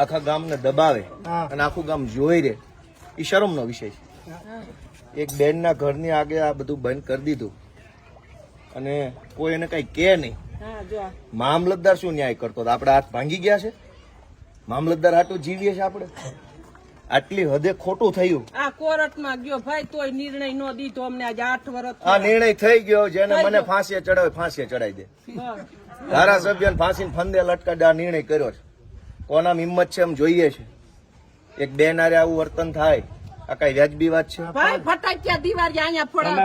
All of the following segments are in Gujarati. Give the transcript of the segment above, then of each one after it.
આખા ગામને દબાવે અને આખું ગામ જોઈ રે, એ શરમનો વિષય છે. એક બેનના ઘરની આગે આ બધું બંધ કરી દીધું અને કોઈ એને કઈ કે નહીં. મામલતદાર શું ન્યાય કરતો? આપડે હાથ ભાંગી ગયા છે? મામલતદાર આટલું જીવીએ છે આપણે? આટલી હદે ખોટું થયું. આ કોર્ટમાં ગયો ભાઈ, તોય નિર્ણય નો દીધો અમને. આજે 8 વર્ષ આ નિર્ણય થઈ ગયો. જેને મને ફાંસીએ ચડાવે ફાંસીએ ચડાવી દે. ધારાસભ્ય ફાંસીને ફંદે લટકાડે આ નિર્ણય કર્યો છે. કોના હિંમત છે એમ જોઈએ છે. એક બેન આરે આવું વર્તન થાય, આ કઈ વ્યાજબી વાત છે? ભાઈ ફટાકિયા દિવાળી અહીંયા ફોડાવે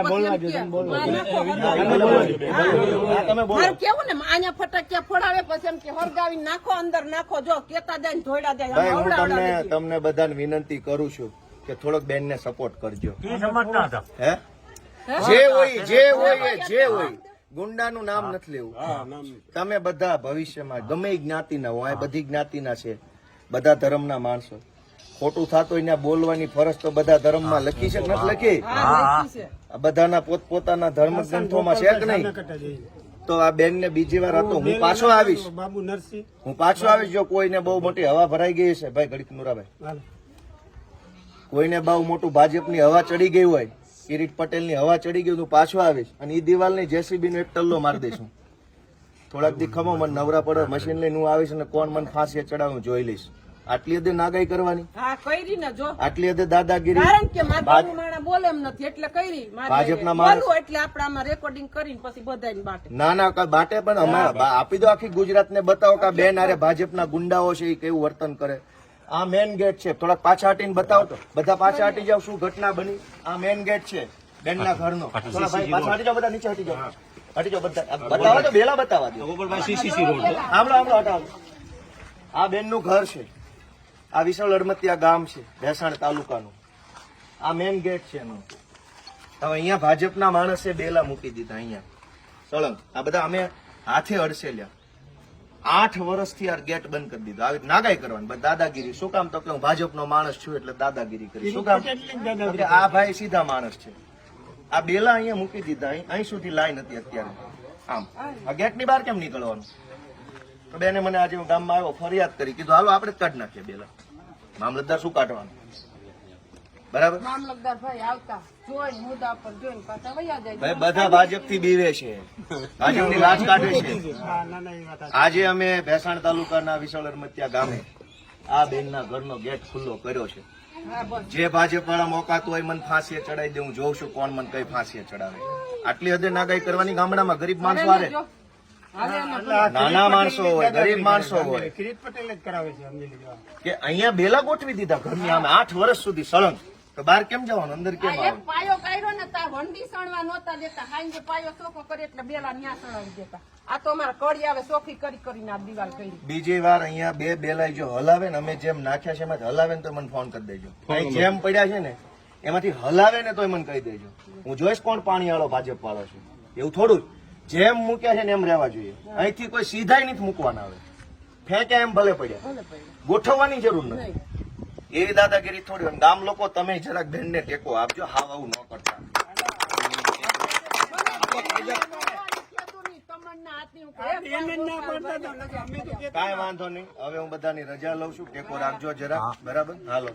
કેવું ને, અહીંયા ફટાકિયા ફોડાવે પછી એમ કે હરગાવી નાખો, અંદર નાખો. જો કેતા જાય ધોઈડા જાય. હું તમને બધાને વિનંતી કરું છું કે થોડોક બેન ને સપોર્ટ કરજો. હે જે હોય ગુંડાનું નામ નથી લેવું. તમે બધા ભવિષ્યમાં ગમે જ્ઞાતિના હો, આ બધી જ્ઞાતિના છે, બધા ધર્મના માણસો. ખોટું થતું એને બોલવાની ફરજ તો બધા ધર્મમાં લખી છે કે નથી લખી? બધાના પોતપોતાના ધર્મ ગ્રંથોમાં છે કે નહીં? તો આ બેન ને બીજી વાર હતો, હું પાછો આવીશ. જો કોઈને બહુ મોટી હવા ભરાઈ ગઈ છે, ભાઈ ગણિત નુરાભાઈ, કોઈને બહુ મોટું ભાજપની હવા ચડી ગઈ હોય, કિરીટ પટેલની હવા ચડી ગઈ, હું પાછો આવીશ અને એ દિવાલની જેસીબી નો એક ટલ્લો મારી દઈશું. થોડાક દી ખમો, મને નવરા પડે મશીન લઈને હું આવીશ અને કોણ મને ફાંસી ચડાવું જોઈ લઈશ. આટલી હદે નાગાઈ કરવાની, આટલી હદે દાદાગીરી. કારણ કે મારા બોલે એમ નથી એટલે કરી ભાજપના માણસ એટલે આપણે આમાં રેકોર્ડિંગ કરીને પછી બધાને બાટે. ના બાટે પણ અમે આપી દો આખી ગુજરાત ને બતાવો કે બેન આરે ભાજપના ગુંડાઓ છે એ કેવું વર્તન કરે. આ મેન ગેટ છે, થોડાક પાછા હટીને બતાવો તો. બધા પાછા હટી જાવ, શું ઘટના બની. આ મેન ગેટ છે બેનના ઘરનો. થોડા ભાઈ પાછા હટી જાવ, બધા નીચે હટી જાવ, બધા બતાવો તો, બેલા બતાવવા દો. સાંભળો હટાવો. આ બેન નું ઘર છે, આ વિશાળ અડમતિયા ગામ છે, ભેસાણ તાલુકાનું. આ મેન ગેટ છે એનો. હવે અહીંયા ભાજપના માણસે બેલા મૂકી દીધા અહીંયા સળંગ. આ બધા અમે હાથે અડસેલ્યા. 8 વર્ષથી આ ગેટ બંધ કરી દીધો. આવી નાગાઈ કરવાની, દાદાગીરી. શું કામ? તો કે હું ભાજપનો માણસ છું એટલે દાદાગીરી કરી. શું કામ? આ ભાઈ સીધા માણસ છે. આ બેલા અહીંયા મૂકી દીધા. અહીં સુધી લાઈન હતી અત્યારે. આમ આ ગેટની બહાર કેમ નીકળવાનું? તો બેને મને આજે હું ગામમાં આવ્યો, ફરિયાદ કરી, કીધું હાલો આપણે જ કાઢી નાખીએ બેલા. મામલતદાર શું કાઢવાનું? બરાબર. મામલતદાર ભાઈ આવતા જોઈને મુદ્દા પર જોઈને પાછા વયા જાય. ભાઈ બધા ભાજપ થી બીવે છે, ભાજપની લાજ કાઢે છે. આજે અમે ભેસાણ તાલુકાના વિશાળ અડમતિયા ગામે આ બેનના ઘરનો ગેટ ખુલ્લો કર્યો છે. જે ભાજપ વાળા મોકાતું હોય મને ફાંસીએ ચડાવી દે, હું જોઉં છું કોણ મને કઈ ફાંસીએ ચડાવે. આટલી હદે નાગાઈ કરવાની ગામડામાં ગરીબ માણસો હારે, નાના માણસો હોય, ગરીબ માણસો હોય, કિરીટ પટેલ જ કરાવે છે કે અહીંયા બેલા ગોઠવી દીધા ઘરની આમે 8 વર્ષ સુધી સળંગ. તો બહાર કેમ જવાનું? અંદર કેમ આવવાનું? પાયો કાઢ્યો ને તા વંડી સણવા નહોતા દેતા. હાંજે પાયો ચોખ્ખો કરે એટલે બેલા ન્યા સણાવી દેતા. આ તો અમારા કડી આવે ચોખ્ખી કરીને આ દિવાલ કરી. બીજી વાર અહીંયા બે બેલા જો હલાવે ને, અમે જેમ નાખ્યા છે એમાંથી હલાવે ને તો મને ફોન કરી દેજો. અહીં જેમ પડ્યા છે ને એમાંથી હલાવે ને તો મને કહી દેજો. હું જોઈશ કોણ પાણી વાળો ભાજપ વાળો છે. એવું થોડું જેમ મૂક્યા છે ને એમ રહેવા જોઈએ. અહીંથી કોઈ સીધાય નથી મૂકવાના. આવે ફેંક્યા એમ ભલે પડ્યા, ગોઠવવાની જરૂર નથી. એવી દાદાગીરી થોડી હોય. ગામ લોકો તમે જરાક બેનને ટેકો આપજો. હાવ આવું ન કરતા. કાંઈ વાંધો નહીં. હવે હું બધાની રજા લઉં છું. ટેકો રાખજો જરા. બરાબર. હાલો.